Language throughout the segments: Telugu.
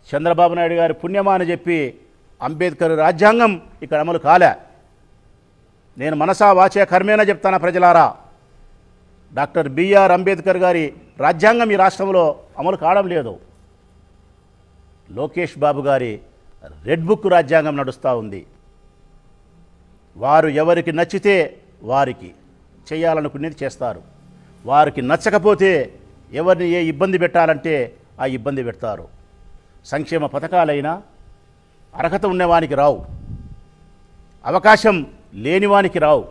చంద్రబాబు నాయుడు గారి పుణ్యమా అని చెప్పి అంబేద్కర్ రాజ్యాంగం ఇక్కడ అమలు కాలే. నేను మనసా వాచే కర్మేనా చెప్తానా ప్రజలారా, డాక్టర్ బిఆర్ అంబేద్కర్ గారి రాజ్యాంగం ఈ రాష్ట్రంలో అమలు కావడం లేదు. లోకేష్ బాబు గారి రెడ్ బుక్ రాజ్యాంగం నడుస్తూ ఉంది. వారు ఎవరికి నచ్చితే వారికి చేయాలనుకునేది చేస్తారు. వారికి నచ్చకపోతే ఎవరిని ఏ ఇబ్బంది పెట్టాలంటే ఆ ఇబ్బంది పెడతారు. సంక్షేమ పథకాలైనా అర్హత ఉన్నవానికి రావు, అవకాశం లేనివానికి రావు.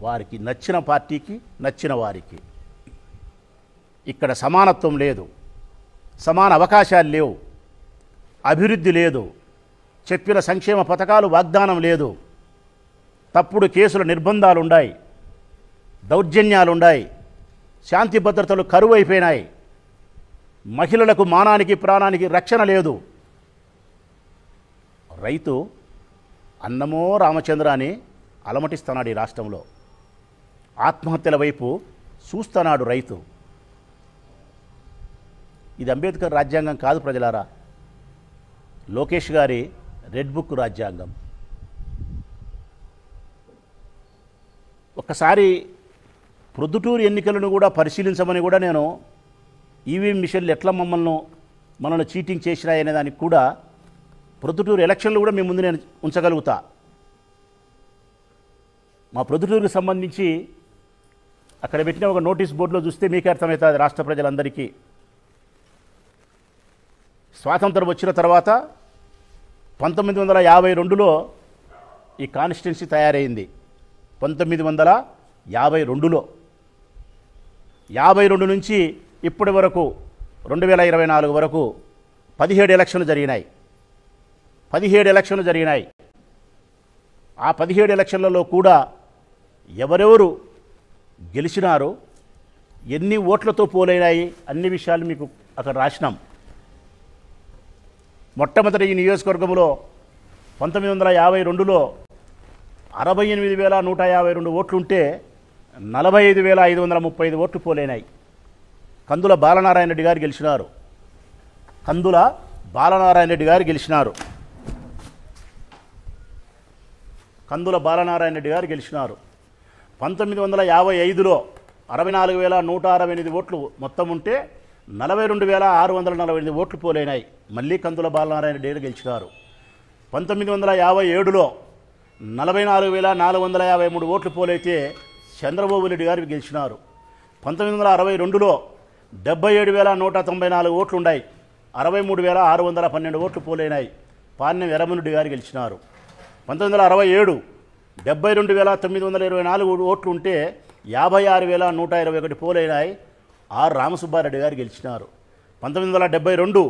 వారికి నచ్చిన పార్టీకి నచ్చిన వారికి. ఇక్కడ సమానత్వం లేదు, సమాన అవకాశాలు లేవు, అభివృద్ధి లేదు, చెప్పిన సంక్షేమ పథకాలు వాగ్దానం లేదు, తప్పుడు కేసుల నిర్బంధాలున్నాయి, దౌర్జన్యాలున్నాయి, శాంతి భద్రతలు కరువు అయిపోయినాయి, మహిళలకు మానానికి ప్రాణానికి రక్షణ లేదు. రైతు అన్నమో రామచంద్ర అని అలమటిస్తున్నాడు ఈ రాష్ట్రంలో. ఆత్మహత్యల వైపు చూస్తున్నాడు రైతు. ఇది అంబేద్కర్ రాజ్యాంగం కాదు ప్రజలారా, లోకేష్ గారి రెడ్ బుక్ రాజ్యాంగం. ఒక్కసారి ప్రొద్దుటూరు ఎన్నికలను కూడా పరిశీలించమని కూడా నేను ఈవీఎం మిషన్లు ఎట్లా మనల్ని చీటింగ్ చేసినాయనే దానికి కూడా ప్రొద్దుటూరు ఎలక్షన్లు కూడా మీ ముందు నేను ఉంచగలుగుతా. మా ప్రొద్దుటూరుకు సంబంధించి అక్కడ పెట్టిన ఒక నోటీస్ బోర్డులో చూస్తే మీకే అర్థమవుతుంది రాష్ట్ర ప్రజలందరికీ. స్వాతంత్రం వచ్చిన తర్వాత 1952లో ఈ కాన్స్టిట్యున్సీ తయారైంది. 1952లో 52 నుంచి ఇప్పటి వరకు 2024 వరకు 17 ఎలక్షన్లు జరిగినాయి. 17 ఎలక్షన్లు జరిగినాయి. ఆ 17 ఎలక్షన్లలో కూడా ఎవరెవరు గెలిచినారు, ఎన్ని ఓట్లతో పోలైనాయి అన్ని విషయాలు మీకు అక్కడ రాసినాం. మొట్టమొదటి ఈ నియోజకవర్గంలో 1952లో 68,152 ఓట్లుంటే 45,535 ఓట్లు పోలైనాయి. కందుల బాలనారాయణ రెడ్డి గారు గెలిచినారు. కందుల బాలనారాయణ రెడ్డి గారు గెలిచినారు. కందుల బాలనారాయణ రెడ్డి గారు గెలిచినారు. 1955లో 64,168 ఓట్లు మొత్తం ఉంటే 42,648 ఓట్లు పోలైనాయి. మళ్ళీ కందుల బాలనారాయణ రెడ్డి గారు గెలిచినారు. 1957లో 44,453 ఓట్లు పోలైతే చంద్రబాబు నాయుడు గారు గెలిచినారు. 1962లో 77,194 ఓట్లు ఉన్నాయి. 63,612 ఓట్లు పోలైనాయి. పాణ్యం వీరమరెడ్డి గారు గెలిచినారు. 1967 72,924 ఓట్లు ఉంటే 56,121 పోలైనాయి. ఆర్ రామసుబ్బారెడ్డి గారు గెలిచినారు. 1972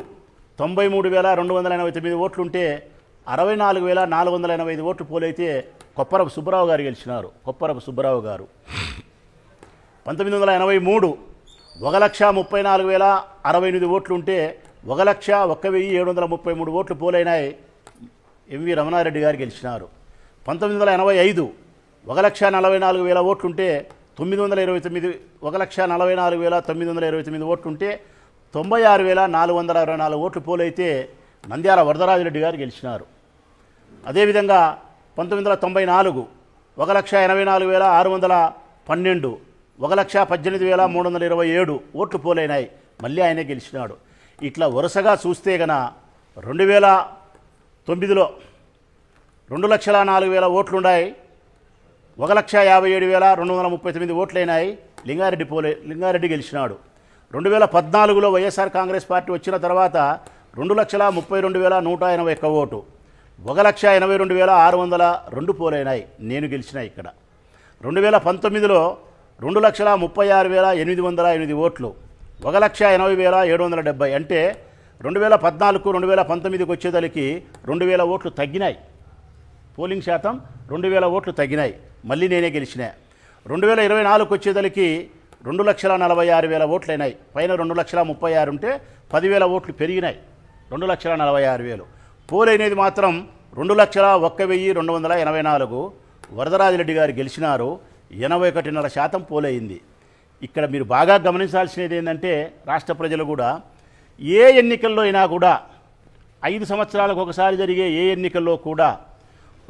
93,289 ఓట్లుంటే 64,485 ఓట్లు పోలైతే కొప్పరపు సుబ్బరావు గారు గెలిచినారు. కొప్పరపు సుబ్బరావు గారు. 1983 1,34,068 ఓట్లుంటే 1,01,733 ఓట్లు పోలైనాయి. ఎంవి రమణారెడ్డి గారు గెలిచినారు. 1985 1,44,000 ఓట్లుంటే 1,44,929 ఓట్లుంటే 96,424 ఓట్లు పోలైతే నంద్యాల వరదరాజిరెడ్డి గారు గెలిచినారు. అదేవిధంగా 1994 1,84,612 1,18,327 ఓట్లు పోలైనాయి. మళ్ళీ ఆయనే గెలిచినాడు. ఇట్లా వరుసగా చూస్తే గన 2009లో 2,04,000 ఓట్లున్నాయి. 1,57,239 ఓట్లైనాయి. లింగారెడ్డి గెలిచినాడు. 2014లో వైఎస్ఆర్ కాంగ్రెస్ పార్టీ వచ్చిన తర్వాత 2,32,181 ఓటు, 1,82,602 పోలైనాయి. నేను గెలిచిన ఇక్కడ. 2019లో 2,36,808 ఓట్లు, 1,80,770. అంటే 2014కు 2019కి వచ్చేదలికి 2,000 ఓట్లు తగ్గినాయి. పోలింగ్ శాతం 2,000 ఓట్లు తగ్గినాయి. మళ్ళీ నేనే గెలిచిన. 2024కు వచ్చేదలికి 2,46,000 ఓట్లైనాయి. పైన 2,36,000 ఉంటే 10,000 ఓట్లు పెరిగినాయి. 2,46,000 పోలైనది మాత్రం 2,01,284. వరదరాజిరెడ్డి గారు గెలిచినారు. 81.5% పోలైంది. ఇక్కడ మీరు బాగా గమనించాల్సినది ఏంటంటే రాష్ట్ర ప్రజలు కూడా ఏ ఎన్నికల్లో అయినా కూడా 5 సంవత్సరాలకు ఒకసారి జరిగే ఏ ఎన్నికల్లో కూడా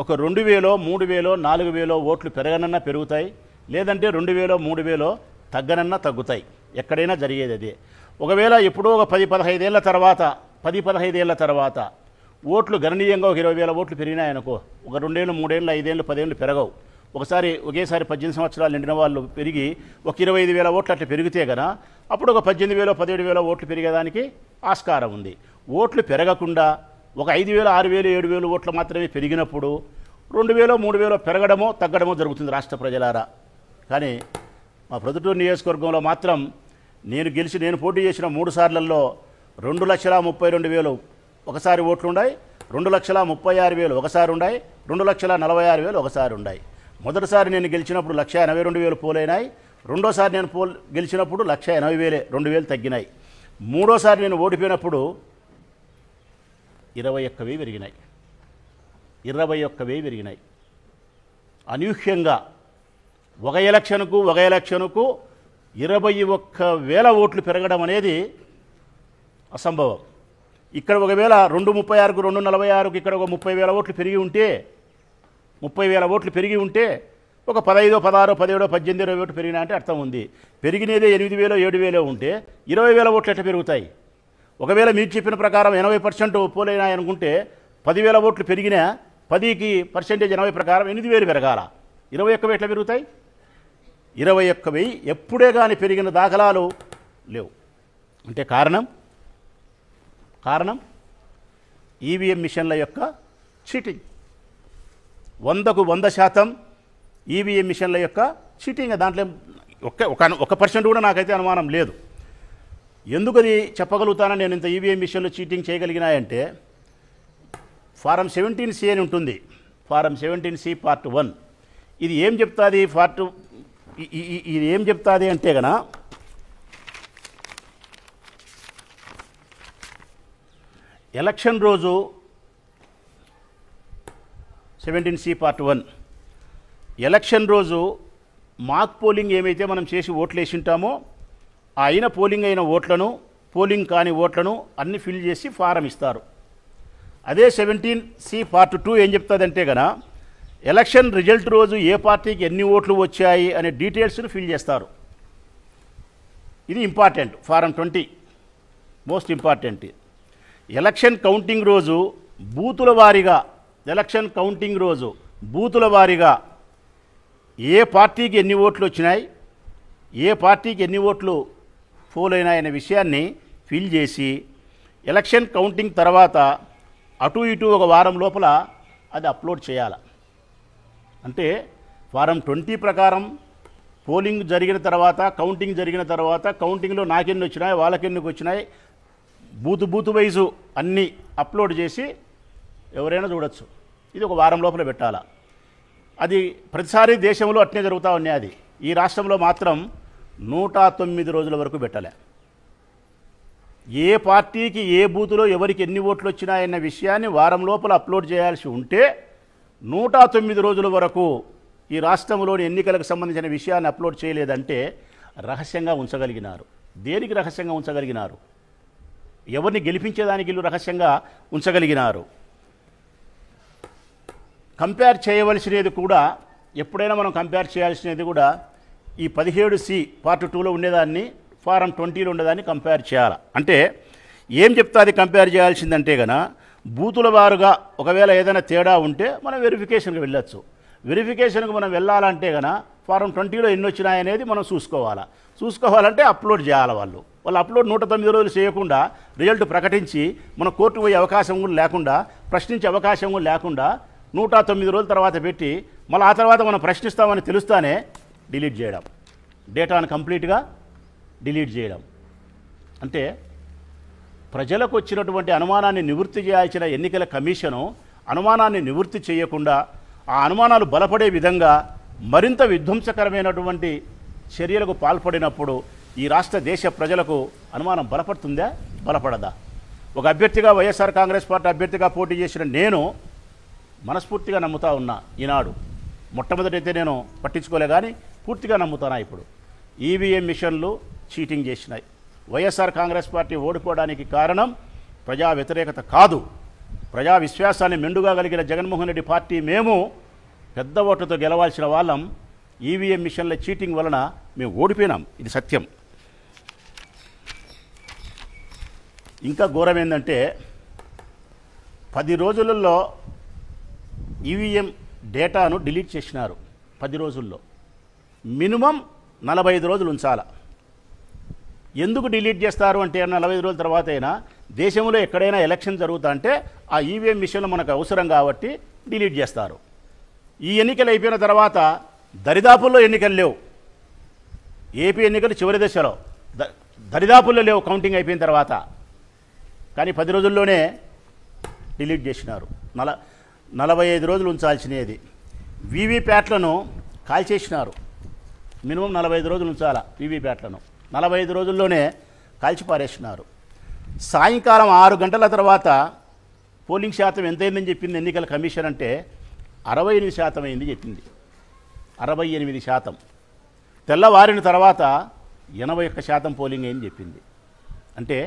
ఒక 2000, 3000, 4000 ఓట్లు పెరగనన్నా పెరుగుతాయి, లేదంటే 2000, 3000 తగ్గనన్నా తగ్గుతాయి. ఎక్కడైనా జరిగేది అదే. ఒకవేళ ఎప్పుడో ఒక 10-15 ఏళ్ల తర్వాత ఓట్లు గణనీయంగా ఒక 20,000 ఓట్లు పెరిగినాయనుకో, ఒక 2 ఏళ్ళు, 3 ఏళ్ళు, 5 ఏళ్ళు, 10 ఏళ్ళు పెరగవు. ఒకేసారి 18 సంవత్సరాలు నిండిన వాళ్ళు పెరిగి ఒక 25,000 ఓట్లు అట్లా పెరిగితే గన అప్పుడు ఒక 18,000, 17,000 ఓట్లు పెరిగేదానికి ఆస్కారం ఉంది. ఓట్లు పెరగకుండా ఒక 5,000, 6,000, 7,000 ఓట్లు మాత్రమే పెరిగినప్పుడు 2,000, 3,000 పెరగడమో తగ్గడమో జరుగుతుంది రాష్ట్ర ప్రజలారా. కానీ మా ప్రొద్దుటూరు నియోజకవర్గంలో మాత్రం నేను పోటీ చేసిన 3 సార్లలో 2,32,000 ఒకసారి ఓట్లు ఉన్నాయి, 2,36,000 ఒకసారి ఉన్నాయి, 2,46,000 ఒకసారి ఉన్నాయి. మొదటిసారి నేను గెలిచినప్పుడు 1,82,000 పోలైనాయి. రెండోసారి నేను గెలిచినప్పుడు 1,80,000, 2,000 తగ్గినాయి. మూడోసారి నేను ఓడిపోయినప్పుడు 21,000 పెరిగినాయి. 21,000 పెరిగినాయి. అనూహ్యంగా ఒక ఎలక్షన్కు 21,000 ఓట్లు పెరగడం అనేది అసంభవం. ఇక్కడ ఒకవేళ 236కు 246కు ఇక్కడ ఒక 30,000 ఓట్లు పెరిగి ఉంటే 30,000 ఓట్లు పెరిగి ఉంటే ఒక 15, 16, 17, 18, 20 ఓట్లు పెరిగినా అంటే అర్థం ఉంది. పెరిగినదే 8,000, 7,000 ఉంటే 20,000 ఓట్లు ఎట్లా పెరుగుతాయి? ఒకవేళ మీరు చెప్పిన ప్రకారం 80% పోలైనాయి అనుకుంటే 10,000 ఓట్లు పెరిగినా 10కి పర్సెంటేజ్ 80 ప్రకారం 8,000 పెరగాల. 21,000 ఎట్లా పెరుగుతాయి? 21,000 ఎప్పుడే కానీ పెరిగిన దాఖలాలు లేవు. అంటే కారణం ఈవీఎం మిషన్ల యొక్క చీటింగ్. 100కు 100% ఈవీఎం మిషన్ల యొక్క చీటింగ్. దాంట్లో ఒక పర్సెంట్ కూడా నాకైతే అనుమానం లేదు. ఎందుకు అది చెప్పగలుగుతానని నేను ఇంత ఈవీఎం మిషన్లు చీటింగ్ చేయగలిగినాయంటే ఫారం 17C అని ఉంటుంది. ఫారం 17C పార్ట్ 1 ఇది ఏం చెప్తాది? ఇది ఏం చెప్తాది అంటే గన ఎలక్షన్ రోజు 17C పార్ట్ 1 ఎలక్షన్ రోజు మాక్ పోలింగ్ ఏమైతే మనం చేసి ఓట్లు వేసి ఉంటామో అయిన పోలింగ్ అయిన ఓట్లను, పోలింగ్ కాని ఓట్లను అన్ని ఫిల్ చేసి ఫారం ఇస్తారు. అదే 17C పార్ట్ 2 ఏం చెప్తుందంటే గన ఎలక్షన్ రిజల్ట్ రోజు ఏ పార్టీకి ఎన్ని ఓట్లు వచ్చాయి అనే డీటెయిల్స్ను ఫిల్ చేస్తారు. ఇది important. Form 20 most important. Election counting రోజు బూతుల వారీగా ఏ పార్టీకి ఎన్ని ఓట్లు వచ్చినాయి, ఏ పార్టీకి ఎన్ని ఓట్లు పోల్ అయినాయనే విషయాన్ని ఫిల్ చేసి ఎలక్షన్ కౌంటింగ్ తర్వాత అటు ఇటు ఒక వారం లోపల అది అప్లోడ్ చేయాలి. అంటే ఫారం 20 ప్రకారం పోలింగ్ జరిగిన తర్వాత, కౌంటింగ్ జరిగిన తర్వాత కౌంటింగ్లో నాకెన్ని వచ్చినాయి, వాళ్ళకెన్ని వచ్చినాయి, బూతు వైజు అన్నీ అప్లోడ్ చేసి ఎవరైనా చూడొచ్చు. ఇది ఒక వారం లోపల పెట్టాలా. అది ప్రతిసారి దేశంలో అట్నే జరుగుతూ ఉన్నాయి. అది ఈ రాష్ట్రంలో మాత్రం 109 రోజుల వరకు పెట్టలే. ఏ పార్టీకి ఏ బూతులో ఎవరికి ఎన్ని ఓట్లు వచ్చినాయన్న విషయాన్ని వారం లోపల అప్లోడ్ చేయాల్సి ఉంటే 109 రోజుల వరకు ఈ రాష్ట్రంలోని ఎన్నికలకు సంబంధించిన విషయాన్ని అప్లోడ్ చేయలేదంటే రహస్యంగా ఉంచగలిగినారు. దేనికి రహస్యంగా ఉంచగలిగినారు? ఎవరిని గెలిపించేదానికి వీళ్ళు రహస్యంగా ఉంచగలిగినారు. కంపేర్ చేయవలసినది కూడా ఎప్పుడైనా మనం కంపేర్ చేయాల్సినది కూడా ఈ 17C పార్ట్ 2లో ఉండేదాన్ని ఫారం 20లో ఉండేదాన్ని కంపేర్ చేయాలి. అంటే ఏం చెప్తాది కంపేర్ చేయాల్సిందంటే గన బూతుల వారుగా ఒకవేళ ఏదైనా తేడా ఉంటే మనం వెరిఫికేషన్కి వెళ్ళొచ్చు. వెరిఫికేషన్కి మనం వెళ్ళాలంటే గన ఫారం 20లో ఎన్ని వచ్చినాయనేది మనం చూసుకోవాలంటే అప్లోడ్ చేయాలి. వాళ్ళు అప్లోడ్ 109 రోజులు చేయకుండా రిజల్ట్ ప్రకటించి మన కోర్టు పోయే అవకాశం కూడా లేకుండా, ప్రశ్నించే అవకాశం కూడా లేకుండా 109 రోజుల తర్వాత పెట్టి మళ్ళీ ఆ తర్వాత మనం ప్రశ్నిస్తామని తెలుస్తానే డిలీట్ చేయడం, డేటాను కంప్లీట్గా డిలీట్ చేయడం. అంటే ప్రజలకు వచ్చినటువంటి అనుమానాన్ని నివృత్తి చేయాల్సిన ఎన్నికల కమిషను అనుమానాన్ని నివృత్తి చేయకుండా ఆ అనుమానాలు బలపడే విధంగా మరింత విధ్వంసకరమైనటువంటి చర్యలకు పాల్పడినప్పుడు ఈ రాష్ట్ర దేశ ప్రజలకు అనుమానం బలపడుతుందా, బలపడదా? ఒక అభ్యర్థిగా వైఎస్ఆర్ కాంగ్రెస్ పార్టీ అభ్యర్థిగా పోటీ చేసిన నేను మనస్ఫూర్తిగా నమ్ముతా ఉన్నా. ఈనాడు మొట్టమొదటైతే నేను పట్టించుకోలే, కానీ పూర్తిగా నమ్ముతానా ఇప్పుడు ఈవీఎం మిషన్లు చీటింగ్ చేసినాయి. వైఎస్ఆర్ కాంగ్రెస్ పార్టీ ఓడిపోవడానికి కారణం ప్రజా వ్యతిరేకత కాదు, ప్రజా విశ్వాసాన్ని మెండుగా కలిగిన జగన్మోహన్ రెడ్డి పార్టీ మేము పెద్ద ఓట్లతో గెలవాల్సిన వాళ్ళం. ఈవీఎం మిషన్ల చీటింగ్ వలన మేము ఓడిపోయినాం, ఇది సత్యం. ఇంకా ఘోరం ఏంటంటే 10 రోజులలో ఈవీఎం డేటాను డిలీట్ చేసినారు. 10 రోజుల్లో మినిమం 45 రోజులు ఉంచాల. ఎందుకు డిలీట్ చేస్తారు అంటే 45 రోజుల తర్వాత అయినా దేశంలో ఎక్కడైనా ఎలక్షన్ జరుగుతా అంటే ఆ ఈవీఎం మిషన్లు మనకు అవసరం కాబట్టి డిలీట్ చేస్తారు. ఈ ఎన్నికలు అయిపోయిన తర్వాత దరిదాపుల్లో ఎన్నికలు లేవు. ఏపీ ఎన్నికలు చివరి దశలో దరిదాపుల్లో లేవు కౌంటింగ్ అయిపోయిన తర్వాత. కానీ 10 రోజుల్లోనే డిలీట్ చేసినారు. 45 రోజులు ఉంచాల్సినది. వీవీప్యాట్లను కాల్చేసినారు. మినిమం 45 రోజులు ఉంచాల వీవీప్యాట్లను. 45 రోజుల్లోనే కాల్చి పారేసినారు. సాయంకాలం 6 గంటల తర్వాత పోలింగ్ శాతం ఎంతైందని చెప్పింది ఎన్నికల కమిషన్ అంటే 68% అయింది చెప్పింది. 68%. తెల్లవారిన తర్వాత 81% పోలింగ్ అయింది చెప్పింది. అంటే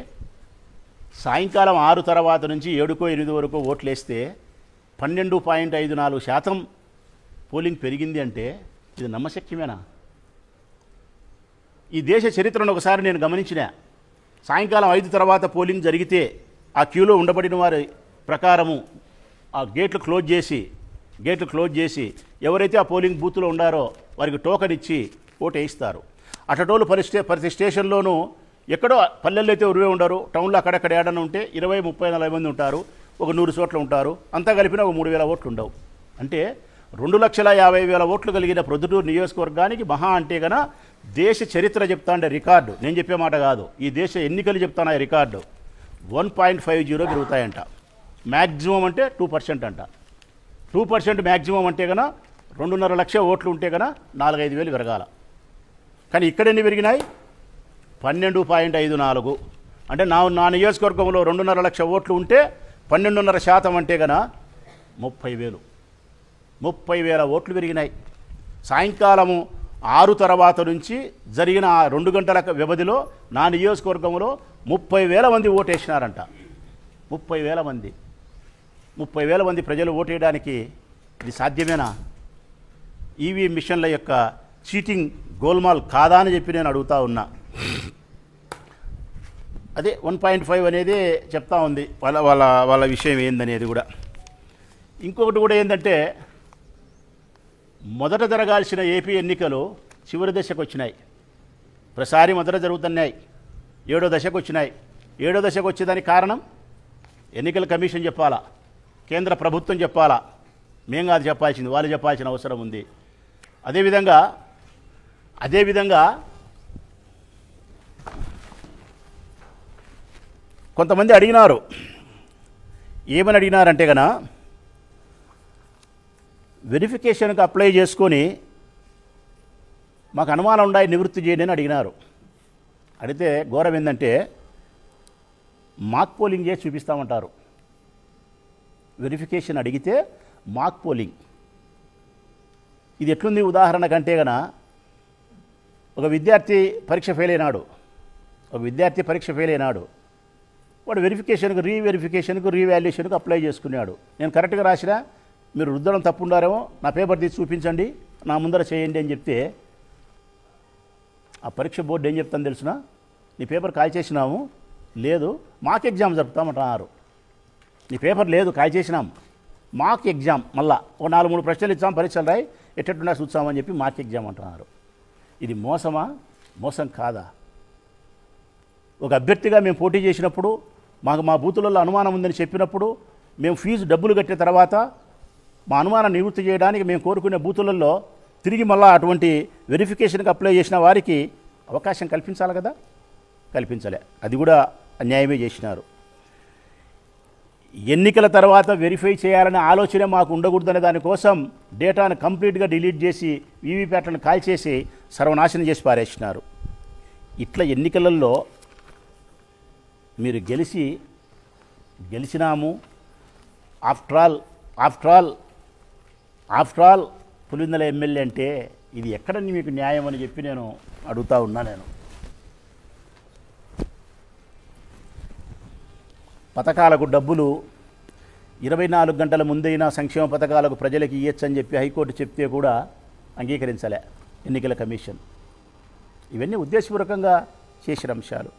సాయంకాలం 6 తర్వాత నుంచి 7-8 వరకు ఓట్లు వేస్తే 12.54% పోలింగ్ పెరిగింది అంటే ఇది నమ్మశక్యమేనా? ఈ దేశ చరిత్రను ఒకసారి నేను గమనించిన. సాయంకాలం 5 తర్వాత పోలింగ్ జరిగితే ఆ క్యూలో ఉండబడిన వారి ప్రకారము ఆ గేట్లు క్లోజ్ చేసి ఎవరైతే ఆ పోలింగ్ బూత్లో ఉండారో వారికి టోకెన్ ఇచ్చి ఓటు వేయిస్తారు. అటటోళ్ళు ప్రతి స్టేషన్లోనూ ఎక్కడో పల్లెల్లో అయితే ఉరివే ఉండరు, టౌన్లో అక్కడక్కడ ఏడన్నా ఉంటే 20, 30, 40 మంది ఉంటారు, ఒక 100 చోట్ల ఉంటారు. అంతా కలిపిన ఒక 3,000 ఓట్లు ఉండవు. అంటే 2,50,000 ఓట్లు కలిగిన ప్రొద్దుటూరు నియోజకవర్గానికి మహా అంటే గన దేశ చరిత్ర చెప్తాండే రికార్డు, నేను చెప్పే మాట కాదు, ఈ దేశ ఎన్నికలు చెప్తాను ఆ రికార్డు 1.50 పెరుగుతాయంట. మ్యాక్సిమం అంటే 2% అంట. 2% మ్యాక్సిమం అంటే కన 2.5 లక్షల ఓట్లు ఉంటే కన 4-5 వేలు పెరగాల. కానీ ఇక్కడ ఎన్ని పెరిగినాయి? 12.54. అంటే నా నియోజకవర్గంలో 2.5 లక్షల ఓట్లు ఉంటే 12.5% అంటే కన 30,000 ఓట్లు పెరిగినాయి. సాయంకాలము 6 తర్వాత నుంచి జరిగిన 2 గంటల వ్యవధిలో నా నియోజకవర్గంలో 30,000 మంది ఓటేసినారంట. 30,000 మంది ప్రజలు ఓటేయడానికి ఇది సాధ్యమేనా? ఈవీఎం మిషన్ల యొక్క చీటింగ్ గోల్మాల్ కాదా అని చెప్పి నేను అడుగుతా ఉన్నా. అదే 1.5 అనేది చెప్తా ఉంది వాళ్ళ విషయం ఏందనేది కూడా. ఇంకొకటి కూడా ఏంటంటే మొదట జరగాల్సిన ఏపీ ఎన్నికలు చివరి దశకు వచ్చినాయి. ప్రసారి మొదట జరుగుతున్నాయి, 7వ దశకు వచ్చినాయి. 7వ దశకు వచ్చేదానికి కారణం ఎన్నికల కమిషన్ చెప్పాలా, కేంద్ర ప్రభుత్వం చెప్పాలా, మేం కాదు చెప్పాల్సింది, వాళ్ళు చెప్పాల్సిన అవసరం ఉంది. అదేవిధంగా కొంతమంది అడిగినారు, ఏమని అడిగినారంటే కన వెరిఫికేషన్కి అప్లై చేసుకొని మాకు అనుమానం ఉన్నాయి నివృత్తి చేయండి అని అడిగినారు. అడిగితే ఘోరం ఏంటంటే మాక్ పోలింగ్ చేసి చూపిస్తామంటారు. వెరిఫికేషన్ అడిగితే మాక్ పోలింగ్. ఇది ఎట్లుంది ఉదాహరణ కంటే గన ఒక విద్యార్థి పరీక్ష ఫెయిల్ అయినాడు. వాడు వెరిఫికేషన్కు రీవాల్యుయేషన్కు అప్లై చేసుకున్నాడు. నేను కరెక్ట్గా రాసినా, మీరు రుద్దడం తప్పు ఉండారేమో, నా పేపర్ తీసి చూపించండి, నా ముందర చేయండి అని చెప్తే ఆ పరీక్ష బోర్డు ఏం చెప్తాను తెలుసునా? నీ పేపర్ కాల్ చేసినాము, లేదు మాక్ ఎగ్జామ్ జరుపుతామంటున్నారు. నీ పేపర్ లేదు కాల్ చేసినాం, మాక్ ఎగ్జామ్ మళ్ళా ఓ 4-3 ప్రశ్నలు ఇచ్చాం, పరీక్షలు రాయి ఎట్టెట్టున్నా చూస్తామని చెప్పి మాక్ ఎగ్జామ్ అంటున్నారు. ఇది మోసమా? మోసం కాదా? ఒక అభ్యర్థిగా మేము పోటీ చేసినప్పుడు మాకు మా బూతులలో అనుమానం ఉందని చెప్పినప్పుడు మేము ఫీజు డబ్బులు కట్టిన తర్వాత మా అనుమానం నివృత్తి చేయడానికి మేము కోరుకునే బూతులలో తిరిగి మళ్ళీ అటువంటి వెరిఫికేషన్కి అప్లై చేసిన వారికి అవకాశం కల్పించాలి కదా, కల్పించలే. అది కూడా అన్యాయమే చేసినారు. ఎన్నికల తర్వాత వెరిఫై చేయాలనే ఆలోచన మాకు ఉండకూడదనే దానికోసం డేటాను కంప్లీట్గా డిలీట్ చేసి వీవీప్యాట్లను కాల్చేసి సర్వనాశనం చేసి పారేసినారు. ఇట్లా ఎన్నికలలో మీరు గెలిచినాము ఆఫ్టర్ ఆల్ పులిందల ఎమ్మెల్యే అంటే ఇది ఎక్కడని మీకు న్యాయం అని చెప్పి నేను అడుగుతా ఉన్నా. నేను పథకాలకు డబ్బులు 24 గంటల ముందైనా సంక్షేమ పథకాలకు ప్రజలకు ఇయ్యొచ్చని చెప్పి హైకోర్టు చెప్తే కూడా అంగీకరించలే ఎన్నికల కమిషన్. ఇవన్నీ ఉద్దేశపూర్వకంగా చేసిన అంశాలు.